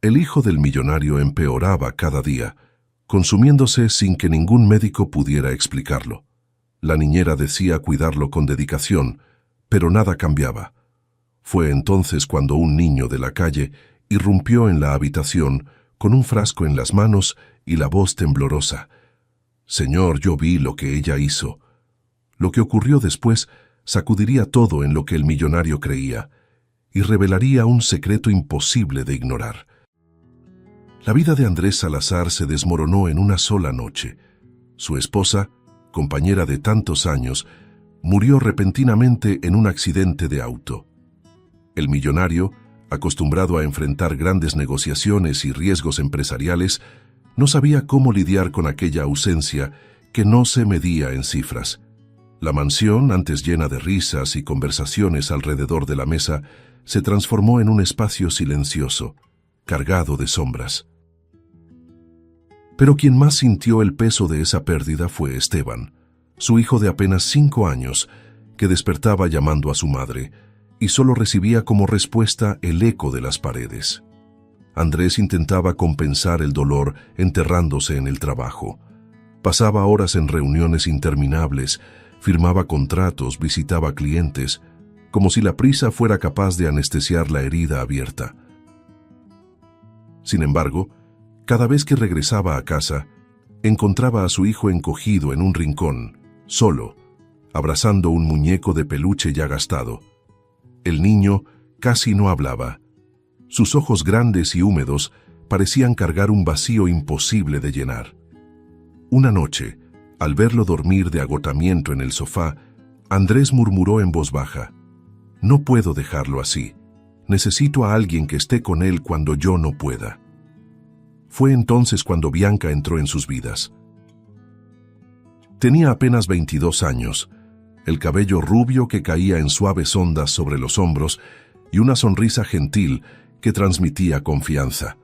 El hijo del millonario empeoraba cada día, consumiéndose sin que ningún médico pudiera explicarlo. La niñera decía cuidarlo con dedicación, pero nada cambiaba. Fue entonces cuando un niño de la calle irrumpió en la habitación con un frasco en las manos y la voz temblorosa. «Señor, yo vi lo que ella hizo». Lo que ocurrió después sacudiría todo en lo que el millonario creía y revelaría un secreto imposible de ignorar. La vida de Andrés Salazar se desmoronó en una sola noche. Su esposa, compañera de tantos años, murió repentinamente en un accidente de auto. El millonario, acostumbrado a enfrentar grandes negociaciones y riesgos empresariales, no sabía cómo lidiar con aquella ausencia que no se medía en cifras. La mansión, antes llena de risas y conversaciones alrededor de la mesa, se transformó en un espacio silencioso, cargado de sombras. Pero quien más sintió el peso de esa pérdida fue Esteban, su hijo de apenas 5 años, que despertaba llamando a su madre, y solo recibía como respuesta el eco de las paredes. Andrés intentaba compensar el dolor enterrándose en el trabajo. Pasaba horas en reuniones interminables, firmaba contratos, visitaba clientes, como si la prisa fuera capaz de anestesiar la herida abierta. Sin embargo, cada vez que regresaba a casa, encontraba a su hijo encogido en un rincón, solo, abrazando un muñeco de peluche ya gastado. El niño casi no hablaba. Sus ojos grandes y húmedos parecían cargar un vacío imposible de llenar. Una noche, al verlo dormir de agotamiento en el sofá, Andrés murmuró en voz baja: «No puedo dejarlo así. Necesito a alguien que esté con él cuando yo no pueda». Fue entonces cuando Bianca entró en sus vidas. Tenía apenas 22 años, el cabello rubio que caía en suaves ondas sobre los hombros y una sonrisa gentil que transmitía confianza.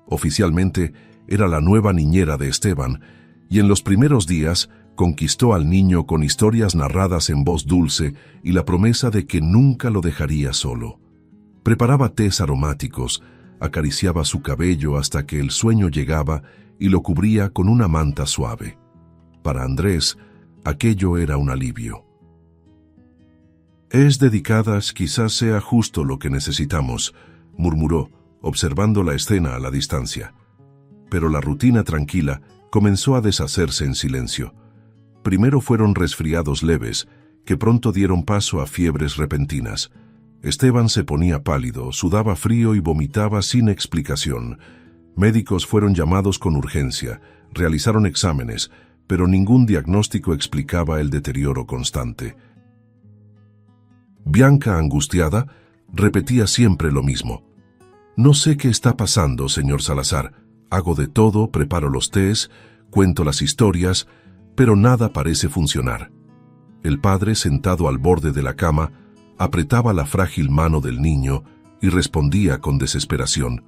Oficialmente, era la nueva niñera de Esteban, y en los primeros días conquistó al niño con historias narradas en voz dulce y la promesa de que nunca lo dejaría solo. Preparaba tés aromáticos, acariciaba su cabello hasta que el sueño llegaba y lo cubría con una manta suave. Para Andrés, aquello era un alivio. «Es dedicadas, quizás sea justo lo que necesitamos», murmuró, observando la escena a la distancia. Pero la rutina tranquila comenzó a deshacerse en silencio. Primero fueron resfriados leves, que pronto dieron paso a fiebres repentinas. Esteban se ponía pálido, sudaba frío y vomitaba sin explicación. Médicos fueron llamados con urgencia, realizaron exámenes, pero ningún diagnóstico explicaba el deterioro constante. Bianca, angustiada, repetía siempre lo mismo: «No sé qué está pasando, señor Salazar. Hago de todo, preparo los tés, cuento las historias, pero nada parece funcionar». El padre, sentado al borde de la cama, apretaba la frágil mano del niño y respondía con desesperación: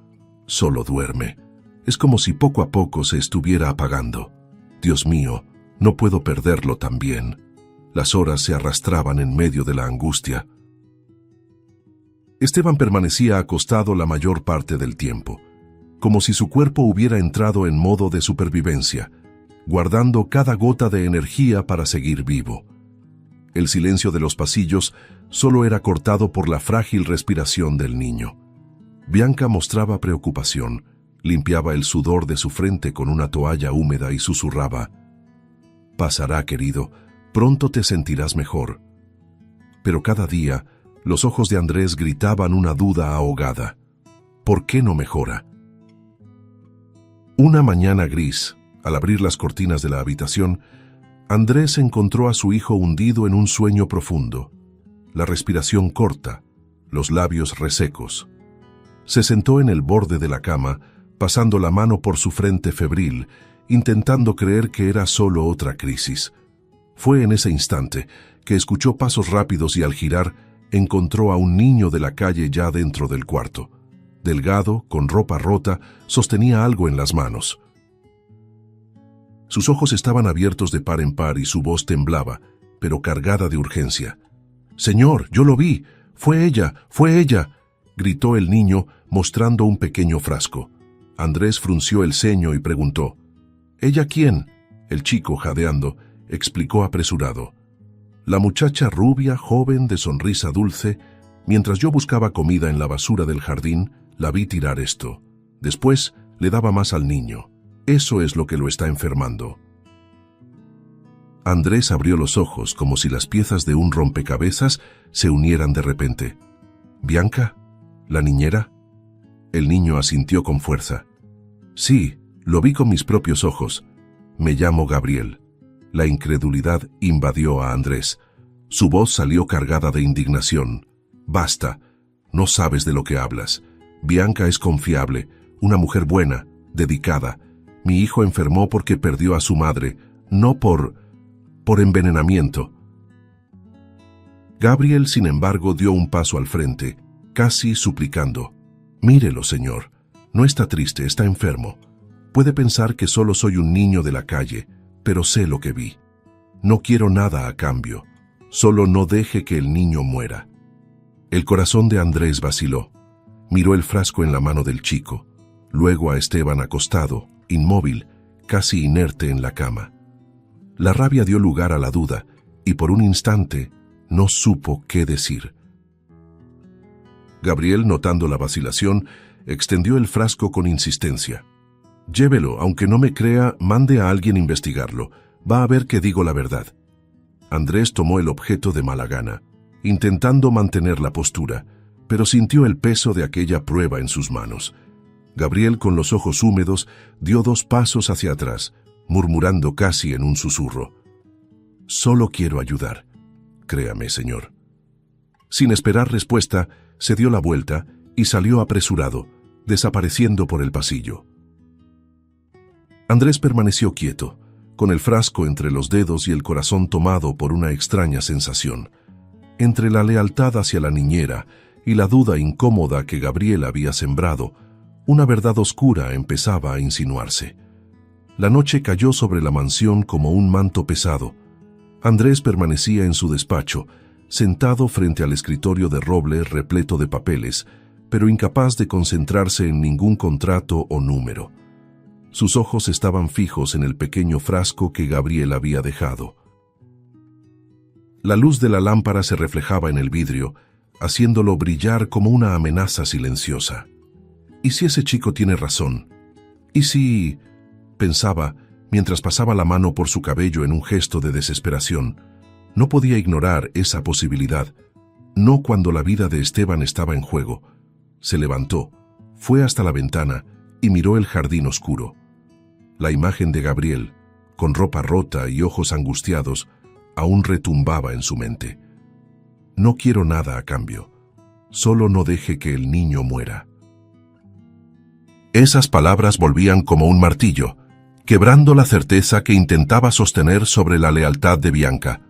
«Solo duerme. Es como si poco a poco se estuviera apagando. Dios mío, no puedo perderlo también». Las horas se arrastraban en medio de la angustia. Esteban permanecía acostado la mayor parte del tiempo, como si su cuerpo hubiera entrado en modo de supervivencia, guardando cada gota de energía para seguir vivo. El silencio de los pasillos solo era cortado por la frágil respiración del niño. Bianca mostraba preocupación, limpiaba el sudor de su frente con una toalla húmeda y susurraba: «Pasará, querido, pronto te sentirás mejor». Pero cada día, los ojos de Andrés gritaban una duda ahogada: ¿por qué no mejora? Una mañana gris, al abrir las cortinas de la habitación, Andrés encontró a su hijo hundido en un sueño profundo, la respiración corta, los labios resecos. Se sentó en el borde de la cama, pasando la mano por su frente febril, intentando creer que era solo otra crisis. Fue en ese instante que escuchó pasos rápidos y al girar, encontró a un niño de la calle ya dentro del cuarto. Delgado, con ropa rota, sostenía algo en las manos. Sus ojos estaban abiertos de par en par y su voz temblaba, pero cargada de urgencia. «Señor, yo lo vi. Fue ella, gritó el niño, mostrando un pequeño frasco. Andrés frunció el ceño y preguntó: ¿Ella quién? El chico, jadeando, explicó apresurado: la muchacha rubia, joven, de sonrisa dulce. Mientras yo buscaba comida en la basura del jardín, la vi tirar esto. Después le daba más al niño. Eso es lo que lo está enfermando. Andrés abrió los ojos como si las piezas de un rompecabezas se unieran de repente. ¿Bianca? ¿La niñera? El niño asintió con fuerza. Sí, lo vi con mis propios ojos. Me llamo Gabriel. La incredulidad invadió a Andrés. Su voz salió cargada de indignación. Basta, no sabes de lo que hablas. Bianca es confiable, una mujer buena, dedicada. Mi hijo enfermó porque perdió a su madre, no por envenenamiento. Gabriel, sin embargo, dio un paso al frente, casi suplicando. Mírelo, señor. No está triste, está enfermo. Puede pensar que solo soy un niño de la calle, pero sé lo que vi. No quiero nada a cambio. Solo no deje que el niño muera. El corazón de Andrés vaciló. Miró el frasco en la mano del chico, luego a Esteban acostado, inmóvil, casi inerte en la cama. La rabia dio lugar a la duda, y por un instante no supo qué decir. Gabriel, notando la vacilación, extendió el frasco con insistencia. Llévelo, aunque no me crea, mande a alguien investigarlo. Va a ver que digo la verdad. Andrés tomó el objeto de mala gana, intentando mantener la postura, pero sintió el peso de aquella prueba en sus manos. Gabriel, con los ojos húmedos, dio 2 pasos hacia atrás, murmurando casi en un susurro. Solo quiero ayudar. Créame, señor. Sin esperar respuesta, se dio la vuelta y salió apresurado, desapareciendo por el pasillo. Andrés permaneció quieto, con el frasco entre los dedos y el corazón tomado por una extraña sensación. Entre la lealtad hacia la niñera y la duda incómoda que Gabriel había sembrado, una verdad oscura empezaba a insinuarse. La noche cayó sobre la mansión como un manto pesado. Andrés permanecía en su despacho, sentado frente al escritorio de roble repleto de papeles, pero incapaz de concentrarse en ningún contrato o número. Sus ojos estaban fijos en el pequeño frasco que Gabriel había dejado. La luz de la lámpara se reflejaba en el vidrio, haciéndolo brillar como una amenaza silenciosa. ¿Y si ese chico tiene razón? ¿Y si...? Pensaba, mientras pasaba la mano por su cabello en un gesto de desesperación. No podía ignorar esa posibilidad, no cuando la vida de Esteban estaba en juego. Se levantó, fue hasta la ventana y miró el jardín oscuro. La imagen de Gabriel, con ropa rota y ojos angustiados, aún retumbaba en su mente. No quiero nada a cambio, solo no deje que el niño muera. Esas palabras volvían como un martillo, quebrando la certeza que intentaba sostener sobre la lealtad de Bianca.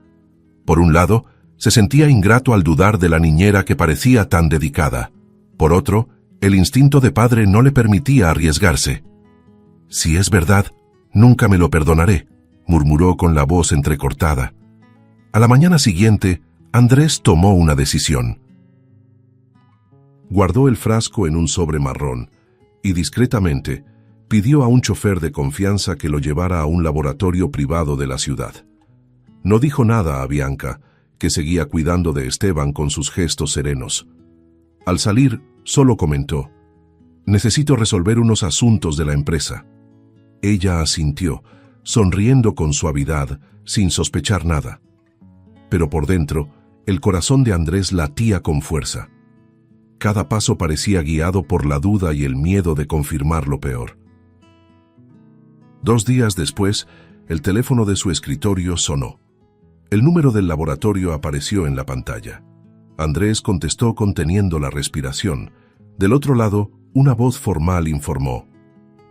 Por un lado, se sentía ingrato al dudar de la niñera que parecía tan dedicada. Por otro, el instinto de padre no le permitía arriesgarse. Si es verdad, nunca me lo perdonaré, murmuró con la voz entrecortada. A la mañana siguiente, Andrés tomó una decisión. Guardó el frasco en un sobre marrón y discretamente pidió a un chofer de confianza que lo llevara a un laboratorio privado de la ciudad. No dijo nada a Bianca, que seguía cuidando de Esteban con sus gestos serenos. Al salir, solo comentó: «Necesito resolver unos asuntos de la empresa». Ella asintió, sonriendo con suavidad, sin sospechar nada. Pero por dentro, el corazón de Andrés latía con fuerza. Cada paso parecía guiado por la duda y el miedo de confirmar lo peor. 2 días después, el teléfono de su escritorio sonó. El número del laboratorio apareció en la pantalla. Andrés contestó conteniendo la respiración. Del otro lado, una voz formal informó: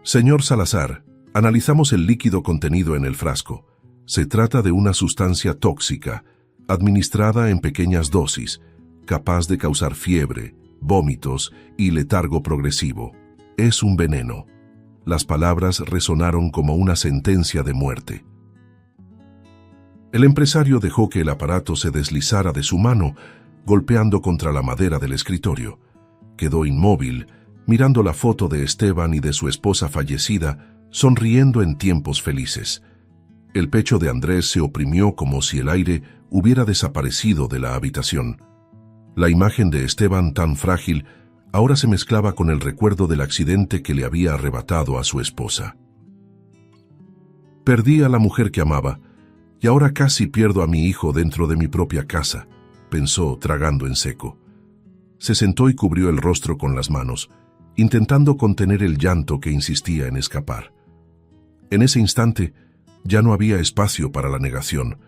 «Señor Salazar, analizamos el líquido contenido en el frasco. Se trata de una sustancia tóxica, administrada en pequeñas dosis, capaz de causar fiebre, vómitos y letargo progresivo. Es un veneno». Las palabras resonaron como una sentencia de muerte. El empresario dejó que el aparato se deslizara de su mano, golpeando contra la madera del escritorio. Quedó inmóvil, mirando la foto de Esteban y de su esposa fallecida, sonriendo en tiempos felices. El pecho de Andrés se oprimió como si el aire hubiera desaparecido de la habitación. La imagen de Esteban, tan frágil, ahora se mezclaba con el recuerdo del accidente que le había arrebatado a su esposa. Perdí a la mujer que amaba, y ahora casi pierdo a mi hijo dentro de mi propia casa, pensó tragando en seco. Se sentó y cubrió el rostro con las manos, intentando contener el llanto que insistía en escapar. En ese instante, ya no había espacio para la negación.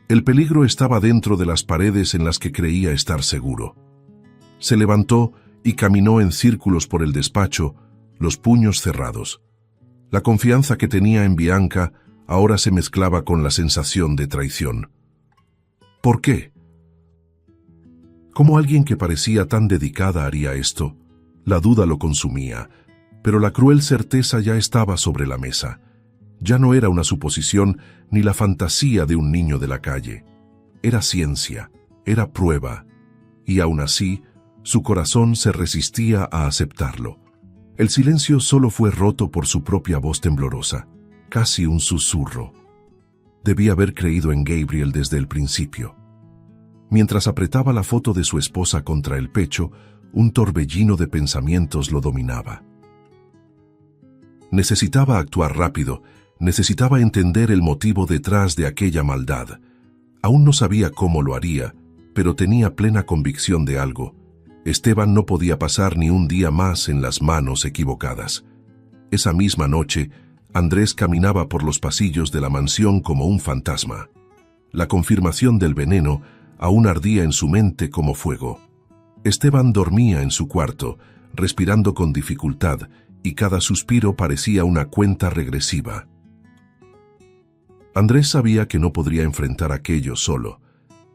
El peligro estaba dentro de las paredes en las que creía estar seguro. Se levantó y caminó en círculos por el despacho, los puños cerrados. La confianza que tenía en Bianca ahora se mezclaba con la sensación de traición. ¿Por qué? ¿Cómo alguien que parecía tan dedicada haría esto? La duda lo consumía, pero la cruel certeza ya estaba sobre la mesa. Ya no era una suposición ni la fantasía de un niño de la calle. Era ciencia, era prueba, y aún así, su corazón se resistía a aceptarlo. El silencio solo fue roto por su propia voz temblorosa, casi un susurro. Debía haber creído en Gabriel desde el principio. Mientras apretaba la foto de su esposa contra el pecho, un torbellino de pensamientos lo dominaba. Necesitaba actuar rápido, necesitaba entender el motivo detrás de aquella maldad. Aún no sabía cómo lo haría, pero tenía plena convicción de algo. Esteban no podía pasar ni un día más en las manos equivocadas. Esa misma noche, Andrés caminaba por los pasillos de la mansión como un fantasma. La confirmación del veneno aún ardía en su mente como fuego. Esteban dormía en su cuarto, respirando con dificultad, y cada suspiro parecía una cuenta regresiva. Andrés sabía que no podría enfrentar aquello solo.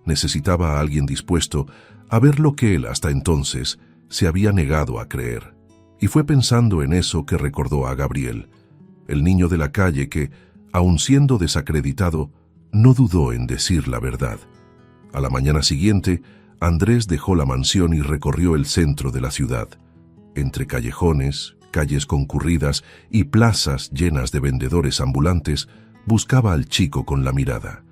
Necesitaba a alguien dispuesto a ver lo que él hasta entonces se había negado a creer. Y fue pensando en eso que recordó a Gabriel, el niño de la calle que, aun siendo desacreditado, no dudó en decir la verdad. A la mañana siguiente, Andrés dejó la mansión y recorrió el centro de la ciudad. Entre callejones, calles concurridas y plazas llenas de vendedores ambulantes, buscaba al chico con la mirada.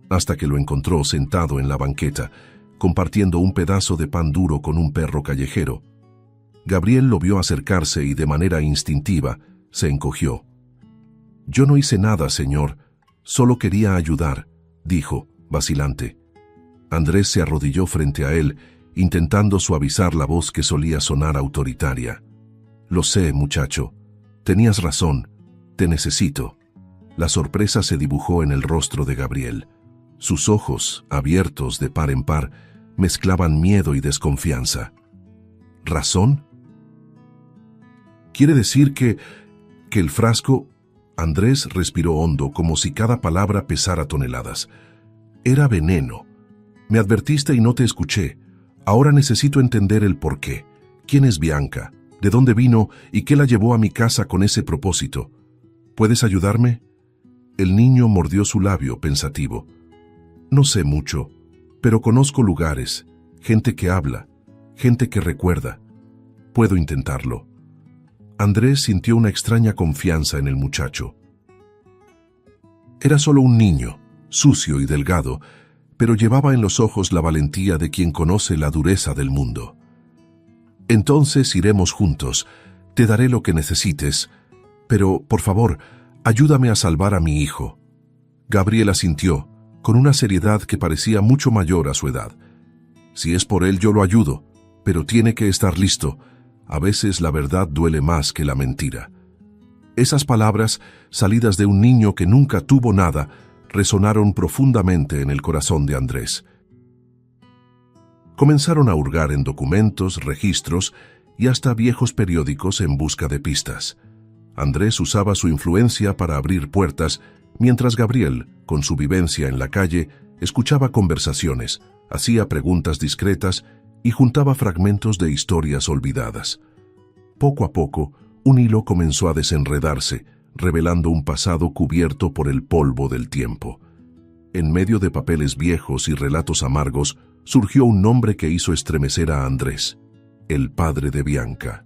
Hasta que lo encontró sentado en la banqueta, compartiendo un pedazo de pan duro con un perro callejero. Gabriel lo vio acercarse y de manera instintiva se encogió. «Yo no hice nada, señor, solo quería ayudar», dijo, vacilante. Andrés se arrodilló frente a él, intentando suavizar la voz que solía sonar autoritaria. «Lo sé, muchacho. Tenías razón. Te necesito». La sorpresa se dibujó en el rostro de Gabriel. Sus ojos, abiertos de par en par, mezclaban miedo y desconfianza. ¿Razón? ¿Quiere decir que el frasco...? Andrés respiró hondo, como si cada palabra pesara toneladas. «Era veneno. Me advertiste y no te escuché. Ahora necesito entender el porqué. ¿Quién es Bianca? ¿De dónde vino y qué la llevó a mi casa con ese propósito? ¿Puedes ayudarme?» El niño mordió su labio, pensativo. «No sé mucho, pero conozco lugares, gente que habla, gente que recuerda. Puedo intentarlo». Andrés sintió una extraña confianza en el muchacho. Era solo un niño, sucio y delgado, pero llevaba en los ojos la valentía de quien conoce la dureza del mundo. «Entonces iremos juntos. Te daré lo que necesites. Pero, por favor, ayúdame a salvar a mi hijo». Gabriel asintió, con una seriedad que parecía mucho mayor a su edad. «Si es por él, yo lo ayudo, pero tiene que estar listo. A veces la verdad duele más que la mentira». Esas palabras, salidas de un niño que nunca tuvo nada, resonaron profundamente en el corazón de Andrés. Comenzaron a hurgar en documentos, registros y hasta viejos periódicos en busca de pistas. Andrés usaba su influencia para abrir puertas, mientras Gabriel, con su vivencia en la calle, escuchaba conversaciones, hacía preguntas discretas y juntaba fragmentos de historias olvidadas. Poco a poco, un hilo comenzó a desenredarse, revelando un pasado cubierto por el polvo del tiempo. En medio de papeles viejos y relatos amargos, surgió un nombre que hizo estremecer a Andrés: el padre de Bianca.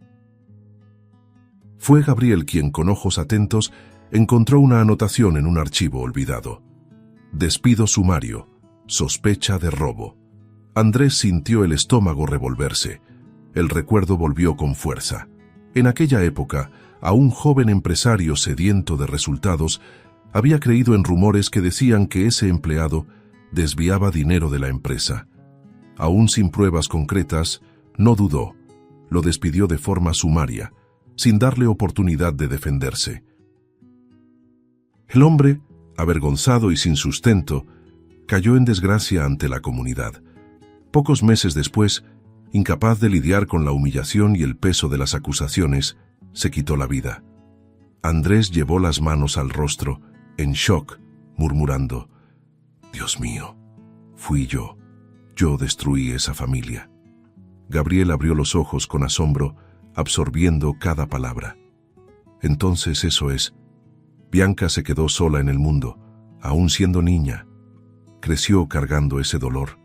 Fue Gabriel quien, con ojos atentos, encontró una anotación en un archivo olvidado. Despido sumario. Sospecha de robo. Andrés sintió el estómago revolverse. El recuerdo volvió con fuerza. En aquella época, a un joven empresario sediento de resultados, había creído en rumores que decían que ese empleado desviaba dinero de la empresa. Aún sin pruebas concretas, no dudó. Lo despidió de forma sumaria, sin darle oportunidad de defenderse. El hombre, avergonzado y sin sustento, cayó en desgracia ante la comunidad. Pocos meses después, incapaz de lidiar con la humillación y el peso de las acusaciones, se quitó la vida. Andrés llevó las manos al rostro, en shock, murmurando: «Dios mío, fui yo destruí esa familia». Gabriel abrió los ojos con asombro, absorbiendo cada palabra. Entonces eso es. Bianca se quedó sola en el mundo, aún siendo niña. Creció cargando ese dolor,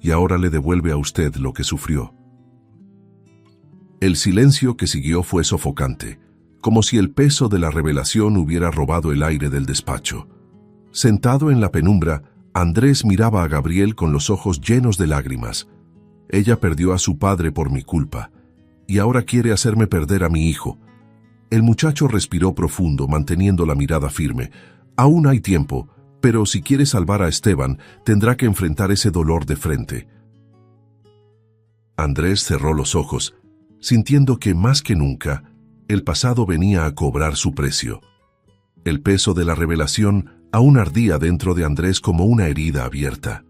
y ahora le devuelve a usted lo que sufrió. El silencio que siguió fue sofocante, como si el peso de la revelación hubiera robado el aire del despacho. Sentado en la penumbra, Andrés miraba a Gabriel con los ojos llenos de lágrimas. Ella perdió a su padre por mi culpa, y ahora quiere hacerme perder a mi hijo. El muchacho respiró profundo, manteniendo la mirada firme. Aún hay tiempo, pero si quiere salvar a Esteban, tendrá que enfrentar ese dolor de frente. Andrés cerró los ojos, sintiendo que más que nunca, el pasado venía a cobrar su precio. El peso de la revelación aún ardía dentro de Andrés como una herida abierta.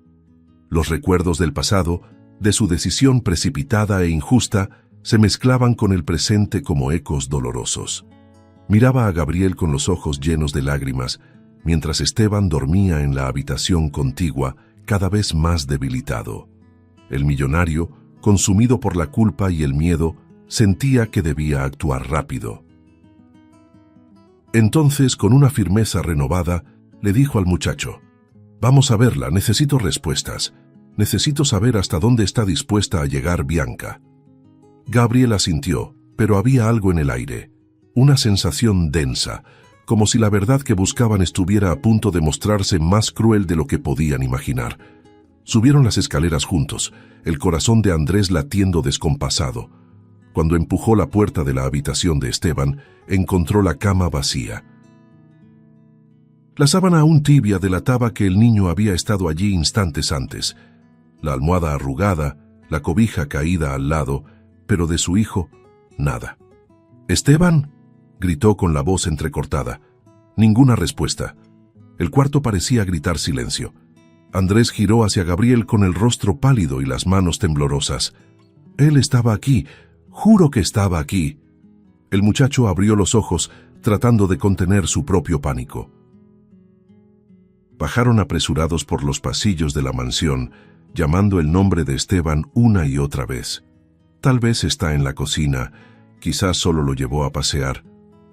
Los recuerdos del pasado, de su decisión precipitada e injusta, se mezclaban con el presente como ecos dolorosos. Miraba a Gabriel con los ojos llenos de lágrimas, mientras Esteban dormía en la habitación contigua, cada vez más debilitado. El millonario, consumido por la culpa y el miedo, sentía que debía actuar rápido. Entonces, con una firmeza renovada, le dijo al muchacho: «Vamos a verla, necesito respuestas. Necesito saber hasta dónde está dispuesta a llegar Bianca». Gabriel asintió, pero había algo en el aire, una sensación densa, como si la verdad que buscaban estuviera a punto de mostrarse más cruel de lo que podían imaginar. Subieron las escaleras juntos, el corazón de Andrés latiendo descompasado. Cuando empujó la puerta de la habitación de Esteban, encontró la cama vacía. La sábana aún tibia delataba que el niño había estado allí instantes antes. La almohada arrugada, la cobija caída al lado, pero de su hijo, nada. «¿Esteban?», gritó con la voz entrecortada. Ninguna respuesta. El cuarto parecía gritar silencio. Andrés giró hacia Gabriel con el rostro pálido y las manos temblorosas. «Él estaba aquí, juro que estaba aquí». El muchacho abrió los ojos, tratando de contener su propio pánico. Bajaron apresurados por los pasillos de la mansión, llamando el nombre de Esteban una y otra vez. «Tal vez está en la cocina, quizás solo lo llevó a pasear»,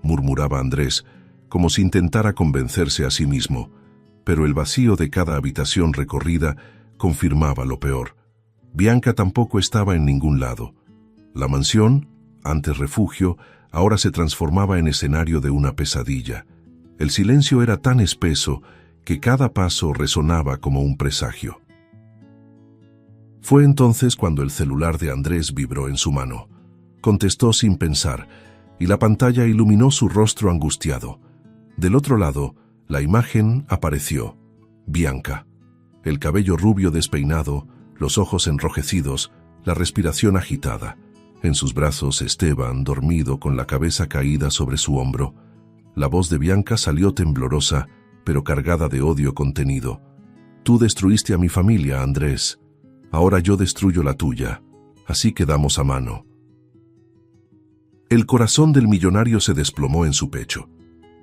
murmuraba Andrés, como si intentara convencerse a sí mismo, pero el vacío de cada habitación recorrida confirmaba lo peor. Bianca tampoco estaba en ningún lado. La mansión, antes refugio, ahora se transformaba en escenario de una pesadilla. El silencio era tan espeso que cada paso resonaba como un presagio. Fue entonces cuando el celular de Andrés vibró en su mano. Contestó sin pensar, y la pantalla iluminó su rostro angustiado. Del otro lado, la imagen apareció. Bianca. El cabello rubio despeinado, los ojos enrojecidos, la respiración agitada. En sus brazos Esteban, dormido con la cabeza caída sobre su hombro. La voz de Bianca salió temblorosa, pero cargada de odio contenido. «Tú destruiste a mi familia, Andrés. Ahora yo destruyo la tuya. Así quedamos a mano». El corazón del millonario se desplomó en su pecho.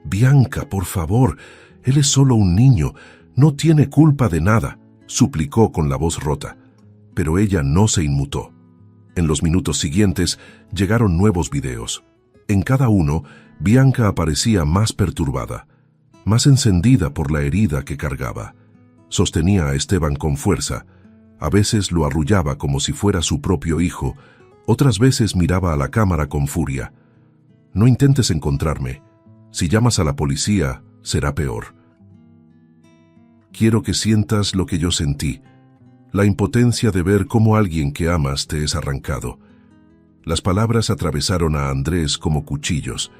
«Bianca, por favor, él es solo un niño, no tiene culpa de nada», suplicó con la voz rota. Pero ella no se inmutó. En los minutos siguientes llegaron nuevos videos. En cada uno, Bianca aparecía más perturbada, más encendida por la herida que cargaba. Sostenía a Esteban con fuerza. A veces lo arrullaba como si fuera su propio hijo, Otras veces miraba a la cámara con furia. No intentes encontrarme. Si llamas a la policía, será peor. Quiero que sientas lo que yo sentí, la impotencia de ver cómo alguien que amas te es arrancado. Las palabras atravesaron a Andrés como cuchillos.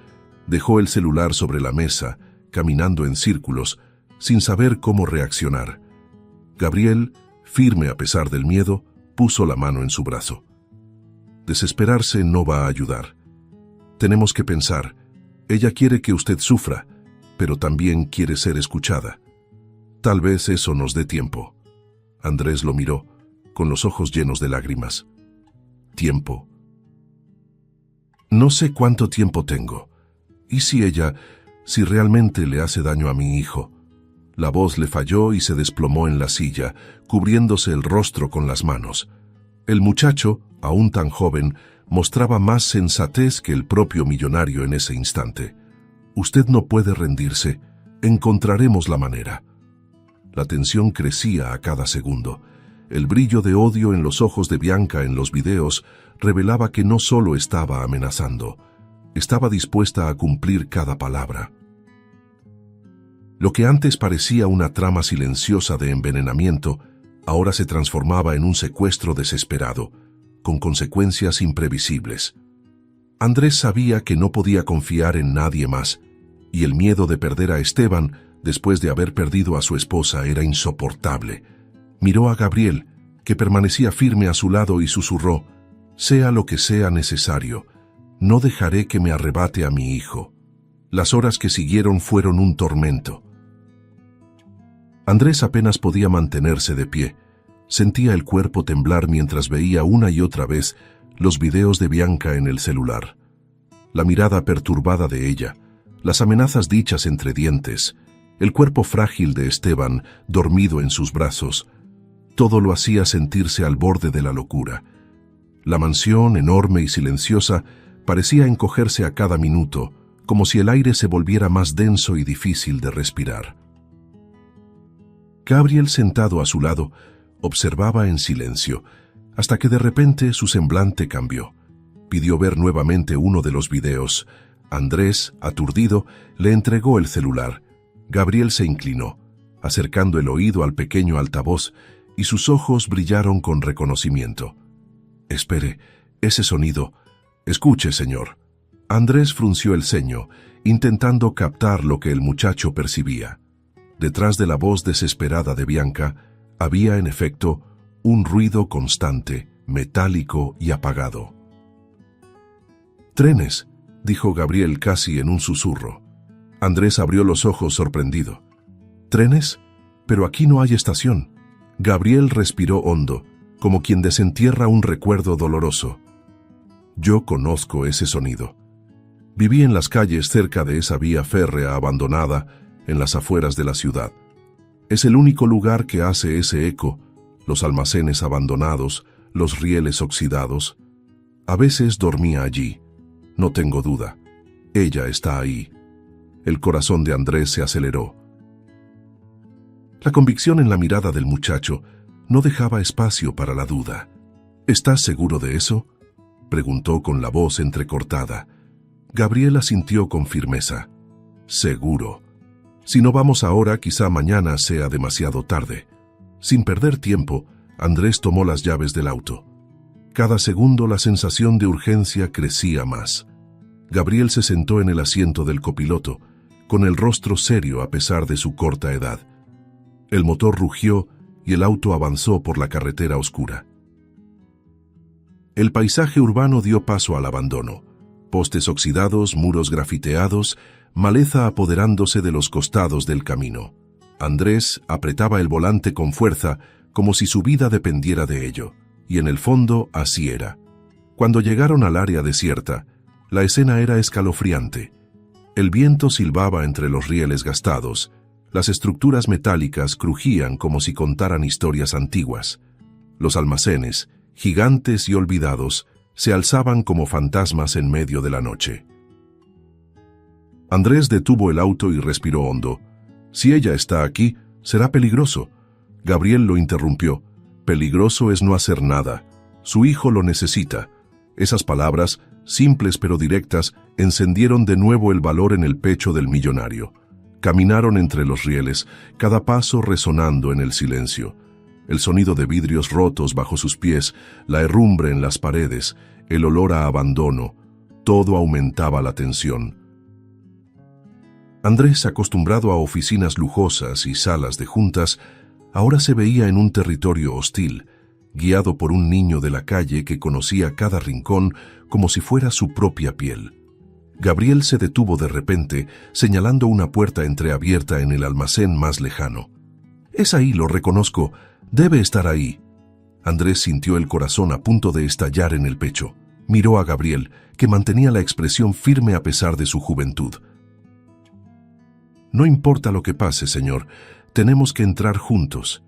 Dejó el celular sobre la mesa, caminando en círculos, sin saber cómo reaccionar. Gabriel, firme a pesar del miedo, puso la mano en su brazo. Desesperarse no va a ayudar. Tenemos que pensar. Ella quiere que usted sufra, pero también quiere ser escuchada. Tal vez eso nos dé tiempo. Andrés lo miró, con los ojos llenos de lágrimas. Tiempo. No sé cuánto tiempo tengo. ¿Y si realmente le hace daño a mi hijo? La voz le falló y se desplomó en la silla, cubriéndose el rostro con las manos. El muchacho, aún tan joven, mostraba más sensatez que el propio millonario en ese instante. Usted no puede rendirse. Encontraremos la manera. La tensión crecía a cada segundo. El brillo de odio en los ojos de Bianca en los videos revelaba que no solo estaba amenazando, estaba dispuesta a cumplir cada palabra. Lo que antes parecía una trama silenciosa de envenenamiento, ahora se transformaba en un secuestro desesperado, con consecuencias imprevisibles. Andrés sabía que no podía confiar en nadie más, y el miedo de perder a Esteban, después de haber perdido a su esposa, era insoportable. Miró a Gabriel, que permanecía firme a su lado, y susurró: «Sea lo que sea necesario, no dejaré que me arrebate a mi hijo». Las horas que siguieron fueron un tormento. Andrés apenas podía mantenerse de pie. Sentía el cuerpo temblar mientras veía una y otra vez los videos de Bianca en el celular. La mirada perturbada de ella, las amenazas dichas entre dientes, el cuerpo frágil de Esteban dormido en sus brazos, todo lo hacía sentirse al borde de la locura. La mansión, enorme y silenciosa, parecía encogerse a cada minuto, como si el aire se volviera más denso y difícil de respirar. Gabriel, sentado a su lado, observaba en silencio, hasta que de repente su semblante cambió. Pidió ver nuevamente uno de los videos. Andrés, aturdido, le entregó el celular. Gabriel se inclinó, acercando el oído al pequeño altavoz, y sus ojos brillaron con reconocimiento. «Espere, ese sonido. Escuche, señor». Andrés frunció el ceño, intentando captar lo que el muchacho percibía. Detrás de la voz desesperada de Bianca, había, en efecto, un ruido constante, metálico y apagado. «Trenes», dijo Gabriel casi en un susurro. Andrés abrió los ojos sorprendido. «¿Trenes? Pero aquí no hay estación». Gabriel respiró hondo, como quien desentierra un recuerdo doloroso. «Yo conozco ese sonido. Viví en las calles cerca de esa vía férrea abandonada en las afueras de la ciudad. Es el único lugar que hace ese eco, los almacenes abandonados, los rieles oxidados. A veces dormía allí. No tengo duda. Ella está ahí». El corazón de Andrés se aceleró. La convicción en la mirada del muchacho no dejaba espacio para la duda. «¿Estás seguro de eso?», preguntó con la voz entrecortada. Gabriel asintió con firmeza. «Seguro. Si no vamos ahora, quizá mañana sea demasiado tarde». Sin perder tiempo, Andrés tomó las llaves del auto. Cada segundo la sensación de urgencia crecía más. Gabriel se sentó en el asiento del copiloto, con el rostro serio a pesar de su corta edad. El motor rugió y el auto avanzó por la carretera oscura. El paisaje urbano dio paso al abandono. Postes oxidados, muros grafiteados, maleza apoderándose de los costados del camino. Andrés apretaba el volante con fuerza, como si su vida dependiera de ello, y en el fondo así era. Cuando llegaron al área desierta, la escena era escalofriante. El viento silbaba entre los rieles gastados, las estructuras metálicas crujían como si contaran historias antiguas. Los almacenes, gigantes y olvidados, se alzaban como fantasmas en medio de la noche. Andrés detuvo el auto y respiró hondo. «Si ella está aquí, será peligroso». Gabriel lo interrumpió. «Peligroso es no hacer nada. Su hijo lo necesita. Esas palabras, simples pero directas, encendieron de nuevo el valor en el pecho del millonario. Caminaron entre los rieles, cada paso resonando en el silencio. El sonido de vidrios rotos bajo sus pies, la herrumbre en las paredes, el olor a abandono, todo aumentaba la tensión. Andrés, acostumbrado a oficinas lujosas y salas de juntas, ahora se veía en un territorio hostil, guiado por un niño de la calle que conocía cada rincón como si fuera su propia piel. Gabriel se detuvo de repente, señalando una puerta entreabierta en el almacén más lejano. «Es ahí, lo reconozco. Debe estar ahí». Andrés sintió el corazón a punto de estallar en el pecho. Miró a Gabriel, que mantenía la expresión firme a pesar de su juventud. «No importa lo que pase, señor. Tenemos que entrar juntos».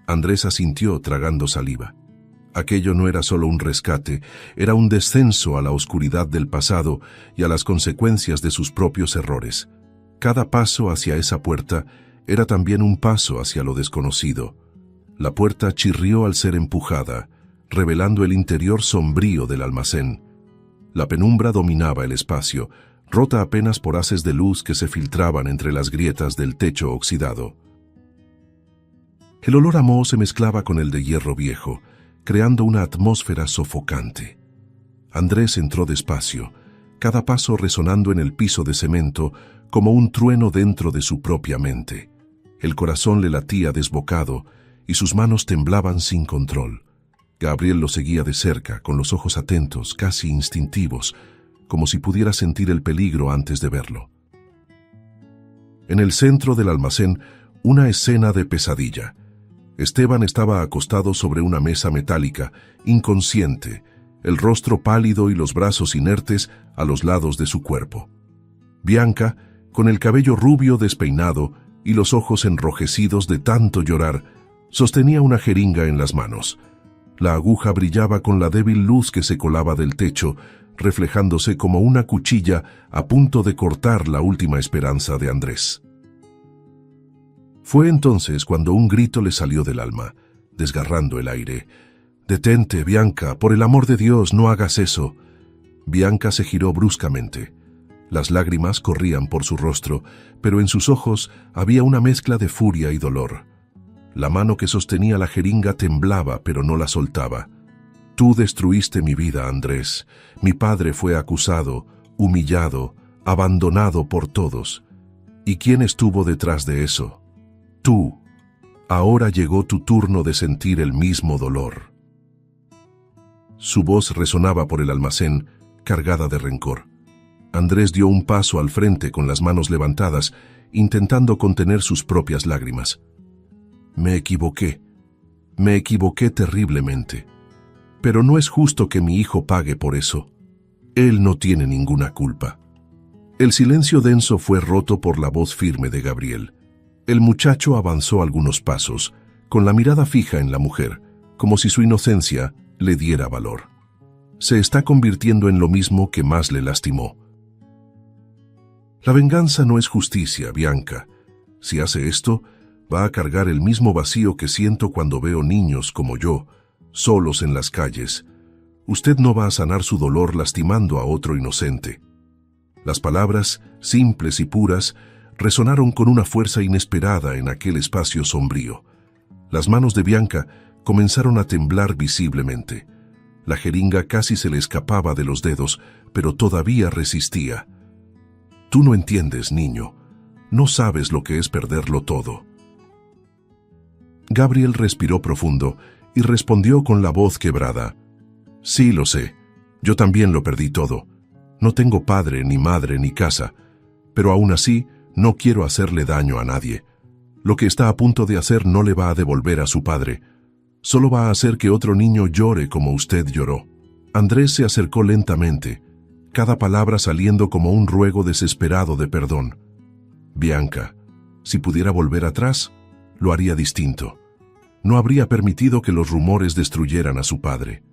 Andrés asintió, tragando saliva. Aquello no era solo un rescate, era un descenso a la oscuridad del pasado y a las consecuencias de sus propios errores. Cada paso hacia esa puerta era también un paso hacia lo desconocido. La puerta chirrió al ser empujada, revelando el interior sombrío del almacén. La penumbra dominaba el espacio, rota apenas por haces de luz que se filtraban entre las grietas del techo oxidado. El olor a moho se mezclaba con el de hierro viejo, creando una atmósfera sofocante. Andrés entró despacio, cada paso resonando en el piso de cemento como un trueno dentro de su propia mente. El corazón le latía desbocado y sus manos temblaban sin control. Gabriel lo seguía de cerca, con los ojos atentos, casi instintivos, como si pudiera sentir el peligro antes de verlo. En el centro del almacén, una escena de pesadilla. Esteban estaba acostado sobre una mesa metálica, inconsciente, el rostro pálido y los brazos inertes a los lados de su cuerpo. Bianca, con el cabello rubio despeinado y los ojos enrojecidos de tanto llorar, sostenía una jeringa en las manos. La aguja brillaba con la débil luz que se colaba del techo, reflejándose como una cuchilla a punto de cortar la última esperanza de Andrés. Fue entonces cuando un grito le salió del alma, desgarrando el aire. «Detente, Bianca, por el amor de Dios, no hagas eso». Bianca se giró bruscamente. Las lágrimas corrían por su rostro, pero en sus ojos había una mezcla de furia y dolor. La mano que sostenía la jeringa temblaba, pero no la soltaba. «Tú destruiste mi vida, Andrés. Mi padre fue acusado, humillado, abandonado por todos. ¿Y quién estuvo detrás de eso? Tú. Ahora llegó tu turno de sentir el mismo dolor». Su voz resonaba por el almacén, cargada de rencor. Andrés dio un paso al frente con las manos levantadas, intentando contener sus propias lágrimas. Me equivoqué terriblemente. Pero no es justo que mi hijo pague por eso. Él no tiene ninguna culpa». El silencio denso fue roto por la voz firme de Gabriel. El muchacho avanzó algunos pasos, con la mirada fija en la mujer, como si su inocencia le diera valor. Se está convirtiendo en lo mismo que más le lastimó. La venganza no es justicia, Bianca. Si hace esto, va a cargar el mismo vacío que siento cuando veo niños como yo, solos en las calles. Usted no va a sanar su dolor lastimando a otro inocente. Las palabras, simples y puras, resonaron con una fuerza inesperada en aquel espacio sombrío. Las manos de Bianca comenzaron a temblar visiblemente. La jeringa casi se le escapaba de los dedos, pero todavía resistía. «Tú no entiendes, niño. No sabes lo que es perderlo todo». Gabriel respiró profundo y respondió con la voz quebrada. «Sí, lo sé. Yo también lo perdí todo. No tengo padre, ni madre, ni casa. Pero aún así, no quiero hacerle daño a nadie. Lo que está a punto de hacer no le va a devolver a su padre. Solo va a hacer que otro niño llore como usted lloró». Andrés se acercó lentamente, cada palabra saliendo como un ruego desesperado de perdón. «Bianca, si pudiera volver atrás, lo haría distinto. No habría permitido que los rumores destruyeran a su padre.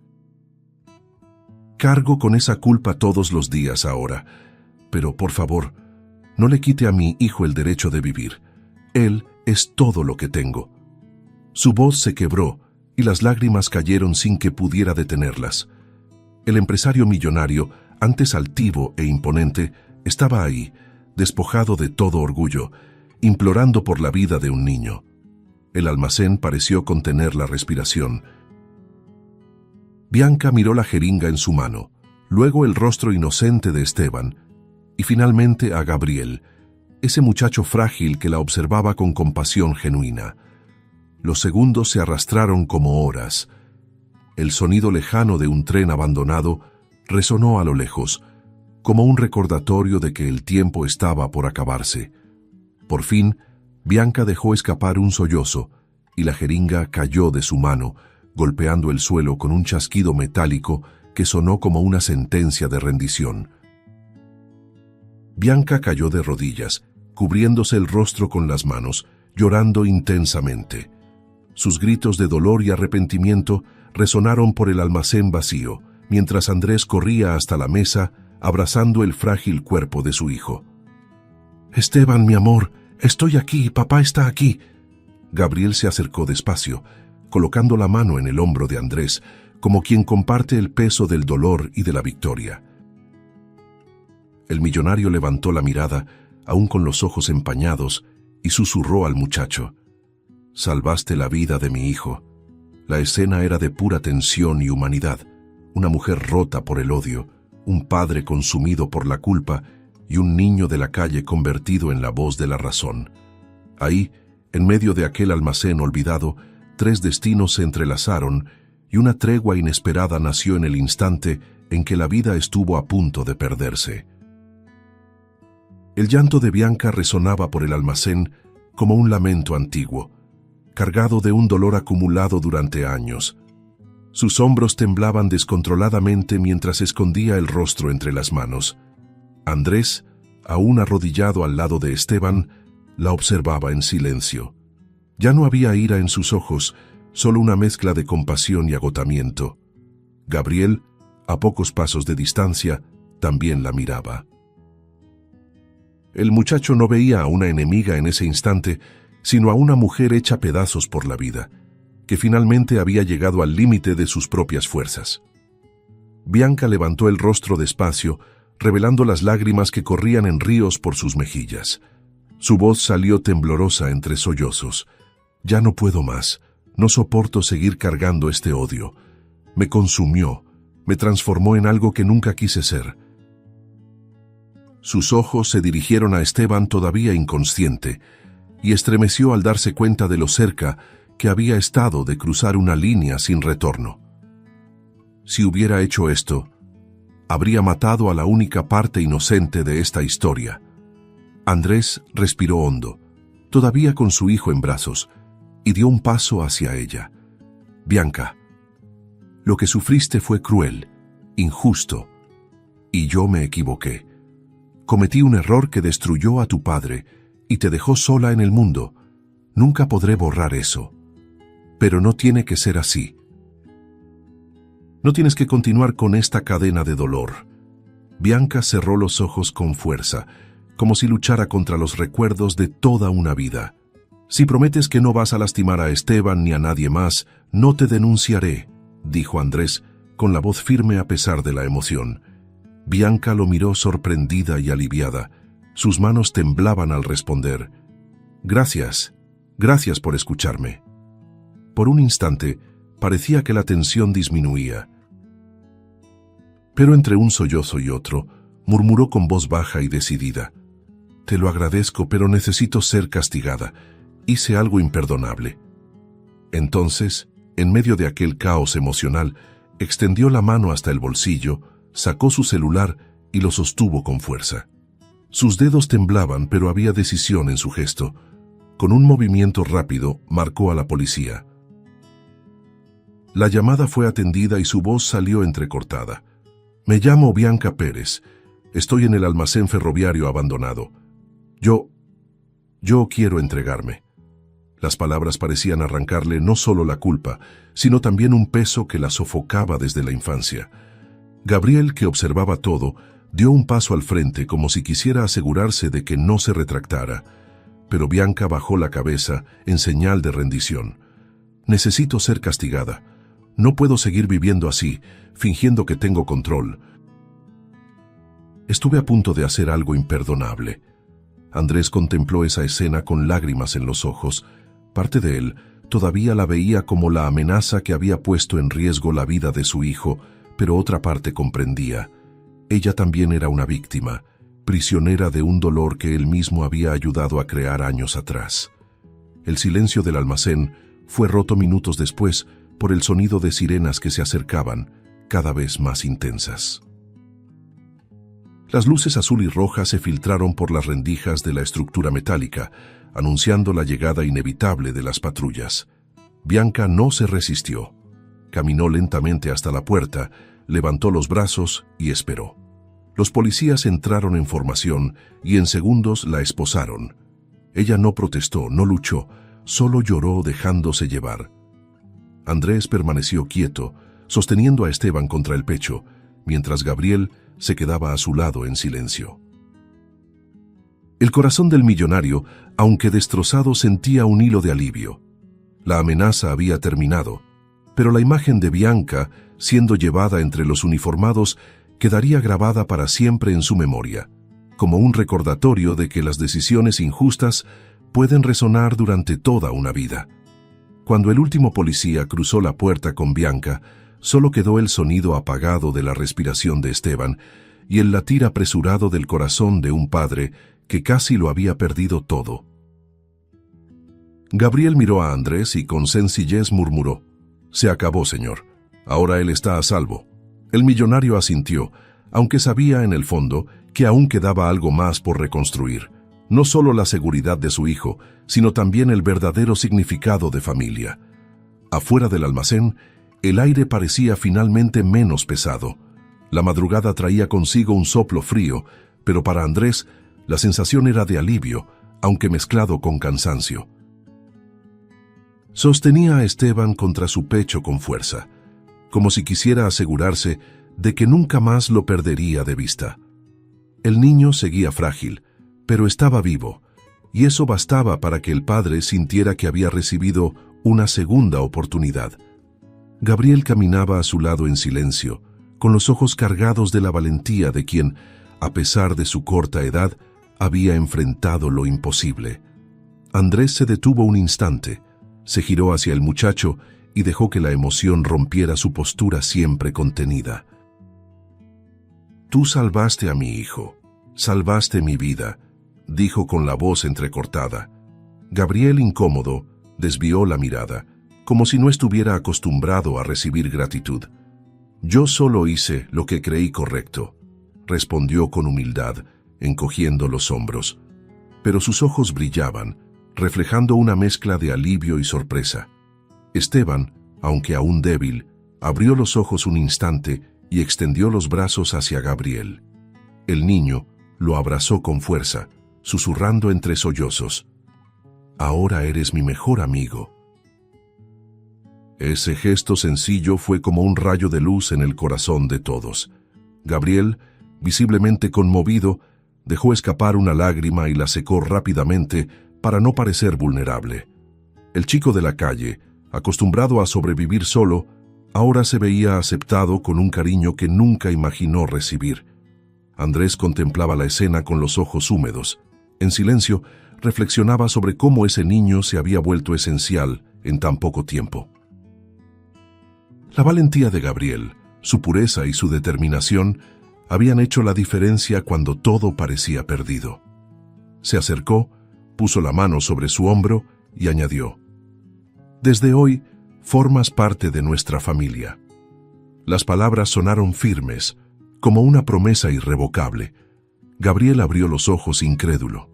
Cargo con esa culpa todos los días ahora, pero por favor, no le quite a mi hijo el derecho de vivir. Él es todo lo que tengo». Su voz se quebró y las lágrimas cayeron sin que pudiera detenerlas. El empresario millonario, antes altivo e imponente, estaba ahí, despojado de todo orgullo, implorando por la vida de un niño. El almacén pareció contener la respiración. Bianca miró la jeringa en su mano, luego el rostro inocente de Esteban, y finalmente a Gabriel, ese muchacho frágil que la observaba con compasión genuina. Los segundos se arrastraron como horas. El sonido lejano de un tren abandonado resonó a lo lejos, como un recordatorio de que el tiempo estaba por acabarse. Por fin, Bianca dejó escapar un sollozo, y la jeringa cayó de su mano, golpeando el suelo con un chasquido metálico que sonó como una sentencia de rendición. Bianca cayó de rodillas, cubriéndose el rostro con las manos, llorando intensamente. Sus gritos de dolor y arrepentimiento resonaron por el almacén vacío, mientras Andrés corría hasta la mesa, abrazando el frágil cuerpo de su hijo. «Esteban, mi amor, estoy aquí, papá está aquí». Gabriel se acercó despacio, colocando la mano en el hombro de Andrés, como quien comparte el peso del dolor y de la victoria. El millonario levantó la mirada, aún con los ojos empañados, y susurró al muchacho: «Salvaste la vida de mi hijo». La escena era de pura tensión y humanidad, una mujer rota por el odio, un padre consumido por la culpa y un niño de la calle convertido en la voz de la razón. Ahí, en medio de aquel almacén olvidado, tres destinos se entrelazaron y una tregua inesperada nació en el instante en que la vida estuvo a punto de perderse. El llanto de Bianca resonaba por el almacén como un lamento antiguo, cargado de un dolor acumulado durante años. Sus hombros temblaban descontroladamente mientras escondía el rostro entre las manos. Andrés, aún arrodillado al lado de Esteban, la observaba en silencio. Ya no había ira en sus ojos, solo una mezcla de compasión y agotamiento. Gabriel, a pocos pasos de distancia, también la miraba. El muchacho no veía a una enemiga en ese instante, sino a una mujer hecha pedazos por la vida, que finalmente había llegado al límite de sus propias fuerzas. Bianca levantó el rostro despacio, revelando las lágrimas que corrían en ríos por sus mejillas. Su voz salió temblorosa entre sollozos. «Ya no puedo más, no soporto seguir cargando este odio. Me consumió, me transformó en algo que nunca quise ser». Sus ojos se dirigieron a Esteban todavía inconsciente, y estremeció al darse cuenta de lo cerca que había estado de cruzar una línea sin retorno. Si hubiera hecho esto, habría matado a la única parte inocente de esta historia. Andrés respiró hondo, todavía con su hijo en brazos, y dio un paso hacia ella. «Bianca, lo que sufriste fue cruel, injusto, y yo me equivoqué. Cometí un error que destruyó a tu padre y te dejó sola en el mundo. Nunca podré borrar eso. Pero no tiene que ser así. No tienes que continuar con esta cadena de dolor». Bianca cerró los ojos con fuerza, como si luchara contra los recuerdos de toda una vida. «Si prometes que no vas a lastimar a Esteban ni a nadie más, no te denunciaré», dijo Andrés, con la voz firme a pesar de la emoción. Bianca lo miró sorprendida y aliviada. Sus manos temblaban al responder. «Gracias, gracias por escucharme». Por un instante, parecía que la tensión disminuía. Pero entre un sollozo y otro, murmuró con voz baja y decidida: «Te lo agradezco, pero necesito ser castigada. Hice algo imperdonable». Entonces, en medio de aquel caos emocional, extendió la mano hasta el bolsillo, sacó su celular y lo sostuvo con fuerza. Sus dedos temblaban, pero había decisión en su gesto. Con un movimiento rápido, marcó a la policía. La llamada fue atendida y su voz salió entrecortada. «Me llamo Bianca Pérez. Estoy en el almacén ferroviario abandonado. Yo quiero entregarme». Las palabras parecían arrancarle no solo la culpa, sino también un peso que la sofocaba desde la infancia. Gabriel, que observaba todo, dio un paso al frente como si quisiera asegurarse de que no se retractara, pero Bianca bajó la cabeza en señal de rendición. «Necesito ser castigada. No puedo seguir viviendo así, fingiendo que tengo control. Estuve a punto de hacer algo imperdonable. Andrés contempló esa escena con lágrimas en los ojos. Parte de él todavía la veía como la amenaza que había puesto en riesgo la vida de su hijo, pero otra parte comprendía. Ella también era una víctima, prisionera de un dolor que él mismo había ayudado a crear años atrás. El silencio del almacén fue roto minutos después por el sonido de sirenas que se acercaban, cada vez más intensas. Las luces azul y roja se filtraron por las rendijas de la estructura metálica, anunciando la llegada inevitable de las patrullas. Bianca no se resistió. Caminó lentamente hasta la puerta, levantó los brazos y esperó. Los policías entraron en formación y en segundos la esposaron. Ella no protestó, no luchó, solo lloró dejándose llevar. Andrés permaneció quieto, sosteniendo a Esteban contra el pecho, mientras Gabriel se quedaba a su lado en silencio. El corazón del millonario, aunque destrozado, sentía un hilo de alivio. La amenaza había terminado, pero la imagen de Bianca, siendo llevada entre los uniformados, quedaría grabada para siempre en su memoria, como un recordatorio de que las decisiones injustas pueden resonar durante toda una vida. Cuando el último policía cruzó la puerta con Bianca, solo quedó el sonido apagado de la respiración de Esteban y el latir apresurado del corazón de un padre que casi lo había perdido todo. Gabriel miró a Andrés y con sencillez murmuró: «Se acabó, señor. Ahora él está a salvo». El millonario asintió, aunque sabía en el fondo que aún quedaba algo más por reconstruir. No solo la seguridad de su hijo, sino también el verdadero significado de familia. Afuera del almacén, el aire parecía finalmente menos pesado. La madrugada traía consigo un soplo frío, pero para Andrés la sensación era de alivio, aunque mezclado con cansancio. Sostenía a Esteban contra su pecho con fuerza, como si quisiera asegurarse de que nunca más lo perdería de vista. El niño seguía frágil, pero estaba vivo, y eso bastaba para que el padre sintiera que había recibido una segunda oportunidad. Gabriel caminaba a su lado en silencio, con los ojos cargados de la valentía de quien, a pesar de su corta edad, había enfrentado lo imposible. Andrés se detuvo un instante, se giró hacia el muchacho y dejó que la emoción rompiera su postura siempre contenida. «Tú salvaste a mi hijo, salvaste mi vida», dijo con la voz entrecortada. Gabriel, incómodo, desvió la mirada, como si no estuviera acostumbrado a recibir gratitud. «Yo solo hice lo que creí correcto», respondió con humildad, encogiendo los hombros. Pero sus ojos brillaban, reflejando una mezcla de alivio y sorpresa. Esteban, aunque aún débil, abrió los ojos un instante y extendió los brazos hacia Gabriel. El niño lo abrazó con fuerza, susurrando entre sollozos: «Ahora eres mi mejor amigo». Ese gesto sencillo fue como un rayo de luz en el corazón de todos. Gabriel, visiblemente conmovido, dejó escapar una lágrima y la secó rápidamente para no parecer vulnerable. El chico de la calle, acostumbrado a sobrevivir solo, ahora se veía aceptado con un cariño que nunca imaginó recibir. Andrés contemplaba la escena con los ojos húmedos. En silencio, reflexionaba sobre cómo ese niño se había vuelto esencial en tan poco tiempo. La valentía de Gabriel, su pureza y su determinación habían hecho la diferencia cuando todo parecía perdido. Se acercó, puso la mano sobre su hombro y añadió: «Desde hoy formas parte de nuestra familia». Las palabras sonaron firmes, como una promesa irrevocable. Gabriel abrió los ojos incrédulo.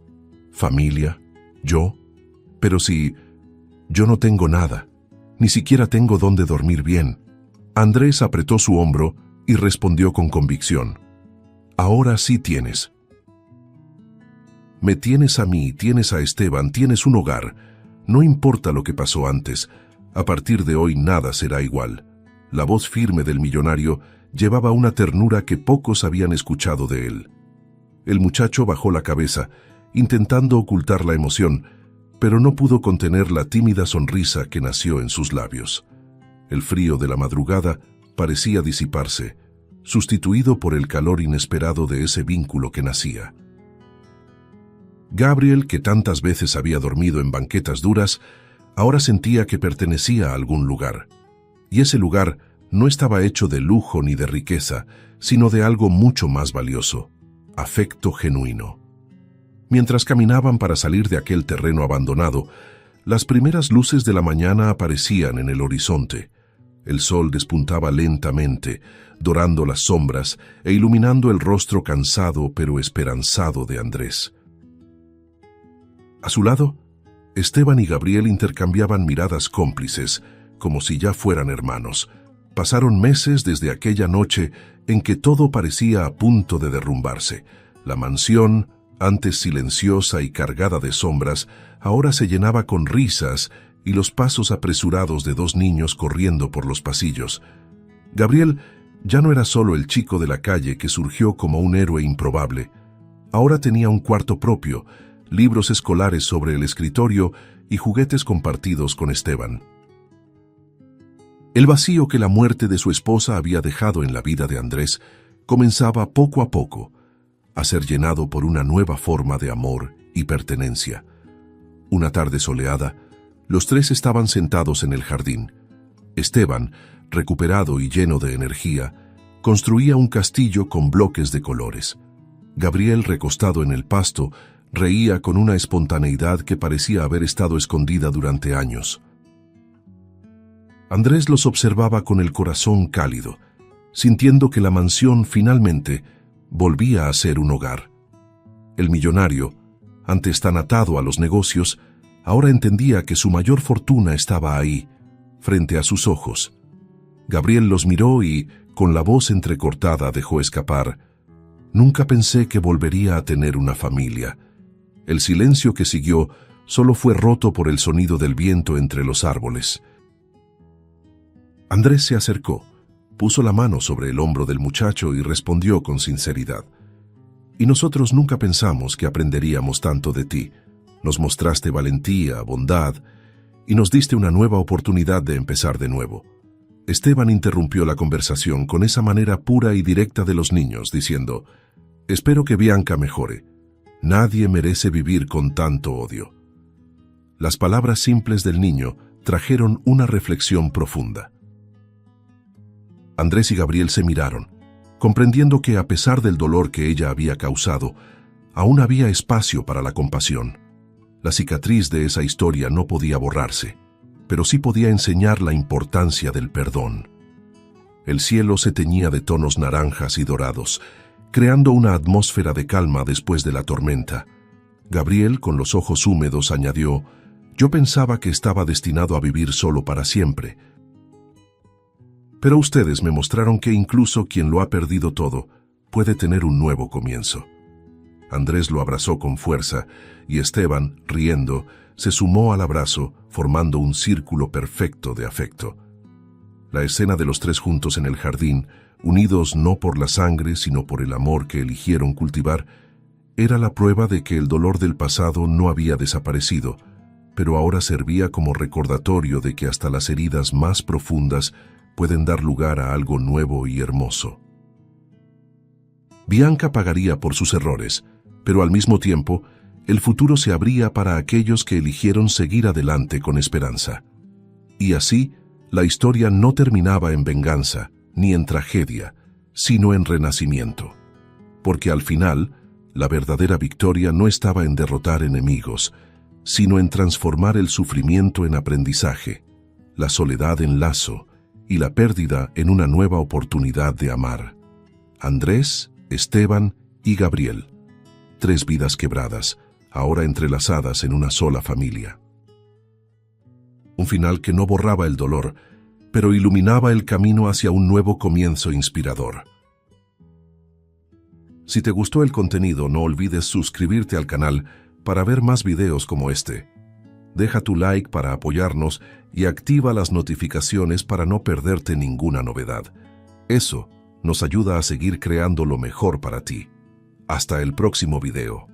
«¿Familia? ¿Yo? Pero si yo no tengo nada, ni siquiera tengo dónde dormir bien». Andrés apretó su hombro y respondió con convicción: «Ahora sí tienes. Me tienes a mí, tienes a Esteban, tienes un hogar. No importa lo que pasó antes, a partir de hoy nada será igual». La voz firme del millonario llevaba una ternura que pocos habían escuchado de él. El muchacho bajó la cabeza, intentando ocultar la emoción, pero no pudo contener la tímida sonrisa que nació en sus labios. El frío de la madrugada parecía disiparse, sustituido por el calor inesperado de ese vínculo que nacía. Gabriel, que tantas veces había dormido en banquetas duras, ahora sentía que pertenecía a algún lugar. Y ese lugar no estaba hecho de lujo ni de riqueza, sino de algo mucho más valioso: afecto genuino. Mientras caminaban para salir de aquel terreno abandonado, las primeras luces de la mañana aparecían en el horizonte. El sol despuntaba lentamente, dorando las sombras e iluminando el rostro cansado pero esperanzado de Andrés. A su lado, Esteban y Gabriel intercambiaban miradas cómplices, como si ya fueran hermanos. Pasaron meses desde aquella noche en que todo parecía a punto de derrumbarse. La mansión, antes silenciosa y cargada de sombras, ahora se llenaba con risas y los pasos apresurados de dos niños corriendo por los pasillos. Gabriel ya no era solo el chico de la calle que surgió como un héroe improbable. Ahora tenía un cuarto propio, libros escolares sobre el escritorio y juguetes compartidos con Esteban. El vacío que la muerte de su esposa había dejado en la vida de Andrés comenzaba poco a poco a ser llenado por una nueva forma de amor y pertenencia. Una tarde soleada, los tres estaban sentados en el jardín. Esteban, recuperado y lleno de energía, construía un castillo con bloques de colores. Gabriel, recostado en el pasto, reía con una espontaneidad que parecía haber estado escondida durante años. Andrés los observaba con el corazón cálido, sintiendo que la mansión finalmente volvía a ser un hogar. El millonario, antes tan atado a los negocios, ahora entendía que su mayor fortuna estaba ahí, frente a sus ojos. Gabriel los miró y, con la voz entrecortada, dejó escapar: «Nunca pensé que volvería a tener una familia». El silencio que siguió solo fue roto por el sonido del viento entre los árboles. Andrés se acercó, puso la mano sobre el hombro del muchacho y respondió con sinceridad: «Y nosotros nunca pensamos que aprenderíamos tanto de ti. Nos mostraste valentía, bondad, y nos diste una nueva oportunidad de empezar de nuevo». Esteban interrumpió la conversación con esa manera pura y directa de los niños, diciendo: «Espero que Bianca mejore. Nadie merece vivir con tanto odio». Las palabras simples del niño trajeron una reflexión profunda. Andrés y Gabriel se miraron, comprendiendo que, a pesar del dolor que ella había causado, aún había espacio para la compasión. La cicatriz de esa historia no podía borrarse, pero sí podía enseñar la importancia del perdón. El cielo se teñía de tonos naranjas y dorados, creando una atmósfera de calma después de la tormenta. Gabriel, con los ojos húmedos, añadió: «Yo pensaba que estaba destinado a vivir solo para siempre. Pero ustedes me mostraron que incluso quien lo ha perdido todo puede tener un nuevo comienzo». Andrés lo abrazó con fuerza y Esteban, riendo, se sumó al abrazo, formando un círculo perfecto de afecto. La escena de los tres juntos en el jardín, unidos no por la sangre sino por el amor que eligieron cultivar, era la prueba de que el dolor del pasado no había desaparecido, pero ahora servía como recordatorio de que hasta las heridas más profundas pueden dar lugar a algo nuevo y hermoso. Bianca pagaría por sus errores, pero al mismo tiempo, el futuro se abría para aquellos que eligieron seguir adelante con esperanza. Y así, la historia no terminaba en venganza, ni en tragedia, sino en renacimiento. Porque al final, la verdadera victoria no estaba en derrotar enemigos, sino en transformar el sufrimiento en aprendizaje, la soledad en lazo y la pérdida en una nueva oportunidad de amar. Andrés, Esteban y Gabriel. Tres vidas quebradas, ahora entrelazadas en una sola familia. Un final que no borraba el dolor, pero iluminaba el camino hacia un nuevo comienzo inspirador. Si te gustó el contenido, no olvides suscribirte al canal para ver más videos como este. Deja tu like para apoyarnos y activa las notificaciones para no perderte ninguna novedad. Eso nos ayuda a seguir creando lo mejor para ti. Hasta el próximo video.